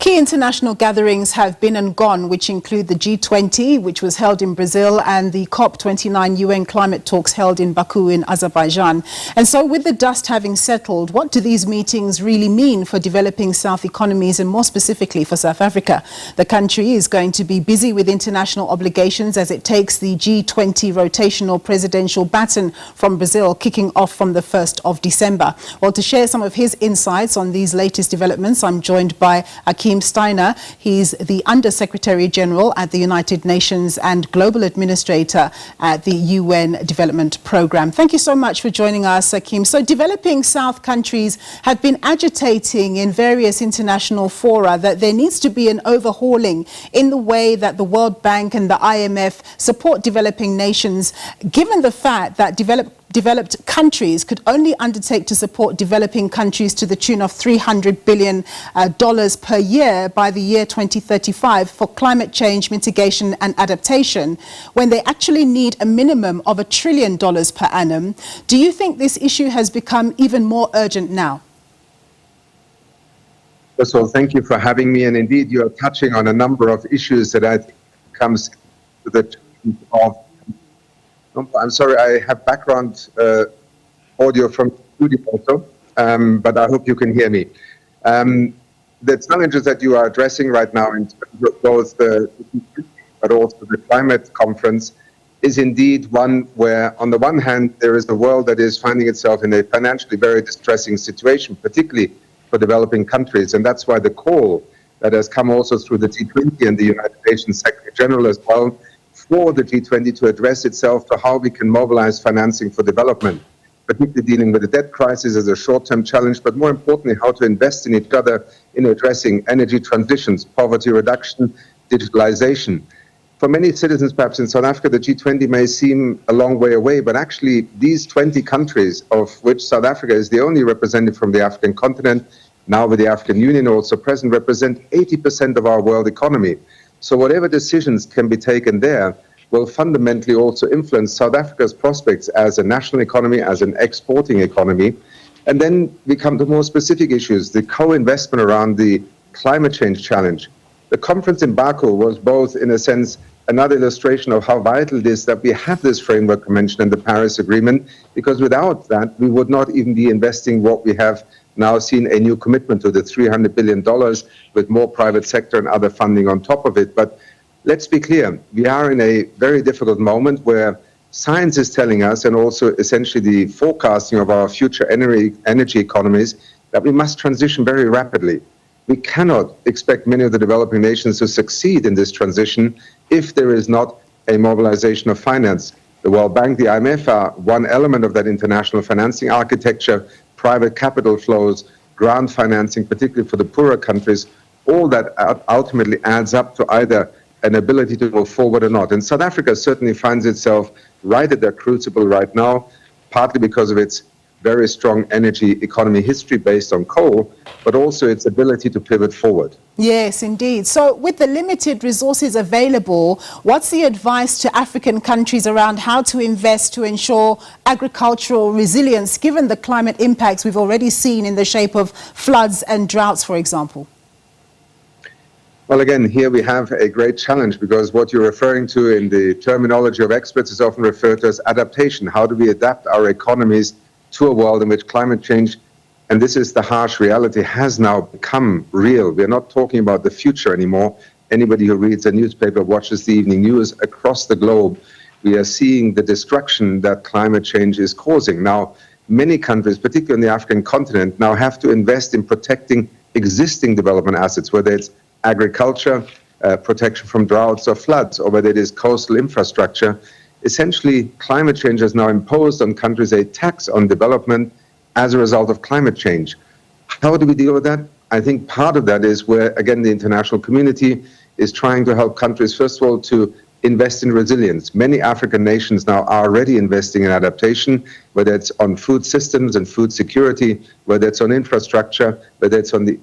Key international gatherings have been and gone, which include the G20, which was held in Brazil, and the COP29 UN climate talks held in Baku in Azerbaijan. And so with the dust having settled, what do these meetings really mean for developing South economies and more specifically for South Africa? The country is going to be busy with international obligations as it takes the G20 rotational presidential baton from Brazil, kicking off from the 1st of December. Well, to share some of his insights on these latest developments, I'm joined by Achim Steiner. He's the Under-Secretary General at the United Nations and Global Administrator at the UN Development Programme. Thank you so much for joining us, Achim. So developing South countries have been agitating in various international fora that there needs to be an overhauling in the way that the World Bank and the IMF support developing nations, given the fact that developed countries could only undertake to support developing countries to the tune of $300 billion per year by the year 2035 for climate change mitigation and adaptation, when they actually need a minimum of $1 trillion per annum. Do you think this issue has become even more urgent now? First of all, thank you for having me. And indeed, you are touching on a number of issues that I think comes to the tune of. I'm sorry, I have background audio from the studio also, but I hope you can hear me. The challenges that you are addressing right now in terms of both the but also the climate conference is indeed one where, on the one hand, there is a world that is finding itself in a financially very distressing situation, particularly for developing countries. And that's why the call that has come also through the G20 and the United Nations Secretary General as well, for the G20 to address itself to how we can mobilize financing for development, particularly dealing with the debt crisis as a short-term challenge, but more importantly, how to invest in each other in addressing energy transitions, poverty reduction, digitalization. For many citizens, perhaps in South Africa, the G20 may seem a long way away, but actually these 20 countries, of which South Africa is the only representative from the African continent, now with the African Union also present, represent 80% of our world economy. So whatever decisions can be taken there will fundamentally also influence South Africa's prospects as a national economy, as an exporting economy. And then we come to more specific issues, the co-investment around the climate change challenge. The conference in Baku was both, in a sense, another illustration of how vital it is that we have this framework convention and the Paris Agreement, because without that, we would not even be investing what we have now seen a new commitment to, the $300 billion with more private sector and other funding on top of it. But let's be clear, we are in a very difficult moment where science is telling us, and also essentially the forecasting of our future energy economies, that we must transition very rapidly. We cannot expect many of the developing nations to succeed in this transition if there is not a mobilization of finance. The World Bank, the IMF are one element of that international financing architecture. Private capital flows, grant financing, particularly for the poorer countries, all that ultimately adds up to either an ability to move forward or not. And South Africa certainly finds itself right at that crucible right now, partly because of its very strong energy economy history based on coal, but also its ability to pivot forward. Yes, indeed. So with the limited resources available, what's the advice to African countries around how to invest to ensure agricultural resilience, given the climate impacts we've already seen in the shape of floods and droughts, for example? Well, again, here we have a great challenge, because what you're referring to in the terminology of experts is often referred to as adaptation. How do we adapt our economies to a world in which climate change, and this is the harsh reality, has now become real. We're not talking about the future anymore. Anybody who reads a newspaper, watches the evening news across the globe, we are seeing the destruction that climate change is causing. Now, many countries, particularly on the African continent, now have to invest in protecting existing development assets, whether it's agriculture, protection from droughts or floods, or whether it is coastal infrastructure. Essentially, climate change has now imposed on countries a tax on development as a result of climate change. How do we deal with that? I think part of that is where, again, the international community is trying to help countries, first of all, to invest in resilience. Many African nations now are already investing in adaptation, whether it's on food systems and food security, whether it's on infrastructure, whether it's on the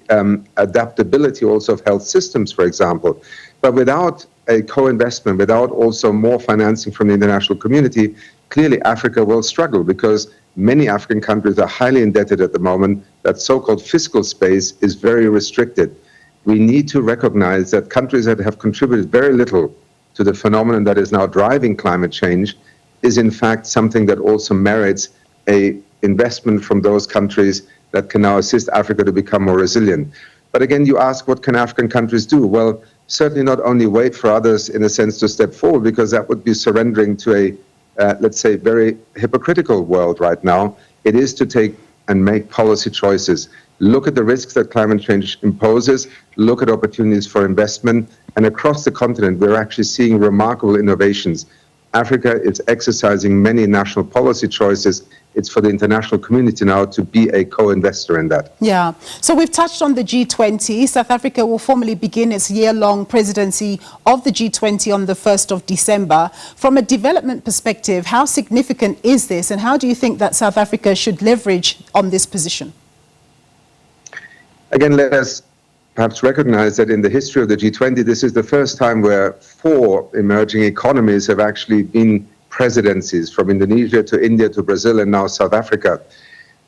adaptability also of health systems, for example. But without a co-investment, without also more financing from the international community, clearly Africa will struggle, because many African countries are highly indebted at the moment. That so-called fiscal space is very restricted. we need to recognize that countries that have contributed very little to the phenomenon that is now driving climate change is in fact something that also merits a investment from those countries that can now assist Africa to become more resilient. But again, you ask, what can African countries do? Well, certainly not only wait for others in a sense to step forward, because that would be surrendering to a, let's say, very hypocritical world right now. It is to take and make policy choices. Look at the risks that climate change imposes, look at opportunities for investment, and across the continent, we're actually seeing remarkable innovations. Africa is exercising many national policy choices. It's for the international community now to be a co-investor in that. Yeah. So we've touched on the G20. South Africa will formally begin its year-long presidency of the G20 on the 1st of December. From a development perspective, how significant is this, and how do you think that South Africa should leverage on this position? Again, let us perhaps recognize that in the history of the G20, this is the first time where 4 emerging economies have actually been presidencies, from Indonesia to India to Brazil and now South Africa.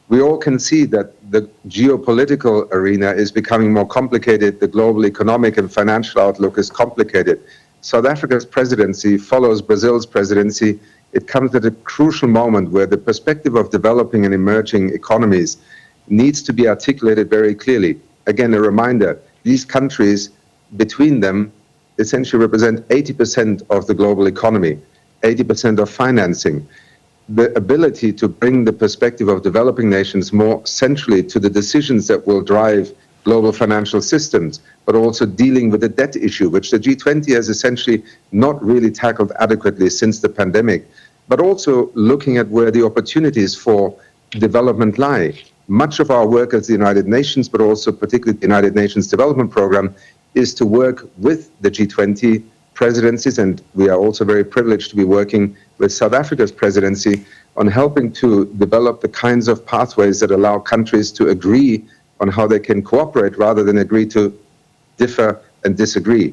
We all can see that the geopolitical arena is becoming more complicated. The global economic and financial outlook is complicated. South Africa's presidency follows Brazil's presidency. It comes at a crucial moment where the perspective of developing and emerging economies needs to be articulated very clearly. Again, a reminder, these countries between them essentially represent 80% of the global economy, 80% of financing. The ability to bring the perspective of developing nations more centrally to the decisions that will drive global financial systems, but also dealing with the debt issue, which the G20 has essentially not really tackled adequately since the pandemic, but also looking at where the opportunities for development lie. Much of our work as the United Nations, but also particularly the United Nations Development Programme, is to work with the G20 presidencies, and we are also very privileged to be working with South Africa's presidency on helping to develop the kinds of pathways that allow countries to agree on how they can cooperate rather than agree to differ and disagree.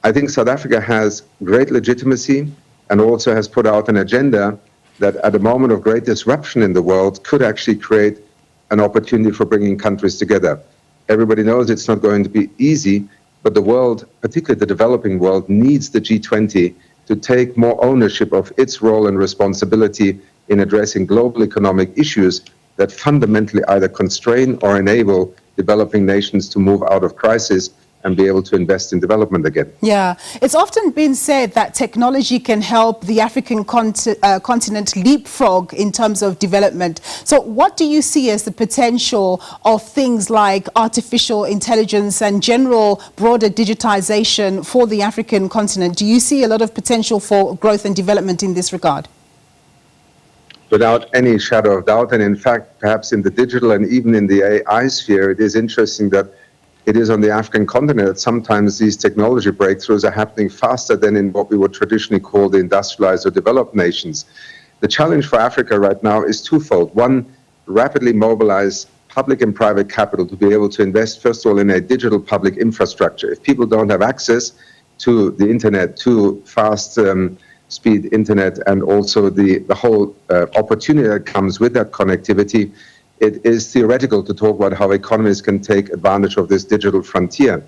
I think South Africa has great legitimacy and also has put out an agenda that at a moment of great disruption in the world could actually create an opportunity for bringing countries together. Everybody knows it's not going to be easy, but the world, particularly the developing world, needs the G20 to take more ownership of its role and responsibility in addressing global economic issues that fundamentally either constrain or enable developing nations to move out of crisis and be able to invest in development again. Yeah, it's often been said that technology can help the African continent leapfrog in terms of development. So what do you see as the potential of things like artificial intelligence and general broader digitization for the African continent? Do you see a lot of potential for growth and development in this regard? Without any shadow of doubt, and in fact, perhaps in the digital and even in the AI sphere, it is interesting that it is on the African continent that sometimes these technology breakthroughs are happening faster than in what we would traditionally call the industrialized or developed nations. The challenge for Africa right now is twofold. One, rapidly mobilize public and private capital to be able to invest, first of all, in a digital public infrastructure. If people don't have access to the internet, to fast speed internet, and also the whole opportunity that comes with that connectivity, it is theoretical to talk about how economies can take advantage of this digital frontier.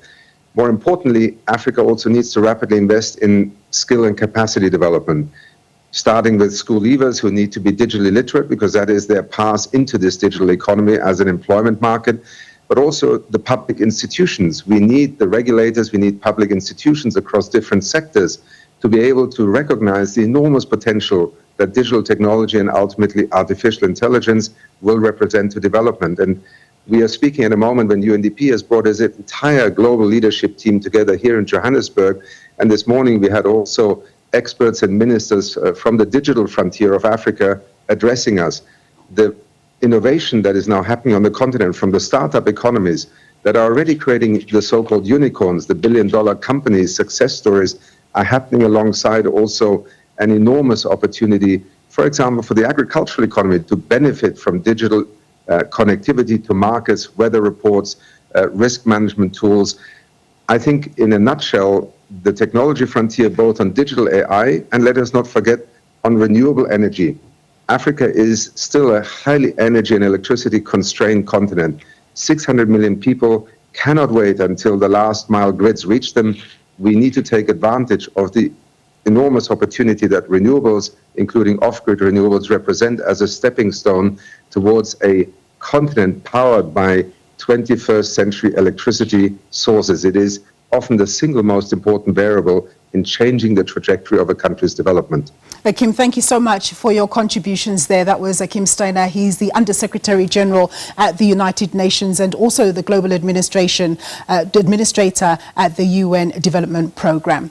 More importantly, Africa also needs to rapidly invest in skill and capacity development, starting with school leavers who need to be digitally literate because that is their path into this digital economy as an employment market, but also the public institutions. We need the regulators, we need public institutions across different sectors to be able to recognize the enormous potential that digital technology and ultimately artificial intelligence will represent to development. And we are speaking at a moment when UNDP has brought its entire global leadership team together here in Johannesburg. And this morning we had also experts and ministers from the digital frontier of Africa addressing us. The innovation that is now happening on the continent from the startup economies that are already creating the so-called unicorns, the billion-dollar companies, success stories, are happening alongside also an enormous opportunity, for example, for the agricultural economy to benefit from digital connectivity to markets, weather reports, risk management tools. I think in a nutshell, the technology frontier both on digital AI and let us not forget on renewable energy. Africa is still a highly energy and electricity constrained continent. 600 million people, cannot wait until the last mile grids reach them. We need to take advantage of the enormous opportunity that renewables, including off-grid renewables, represent as a stepping stone towards a continent powered by 21st century electricity sources. It is often the single most important variable in changing the trajectory of a country's development. Achim, thank you so much for your contributions there. That was Achim Steiner. He's the Under-Secretary General at the United Nations and also the Global Administrator at the UN Development Programme.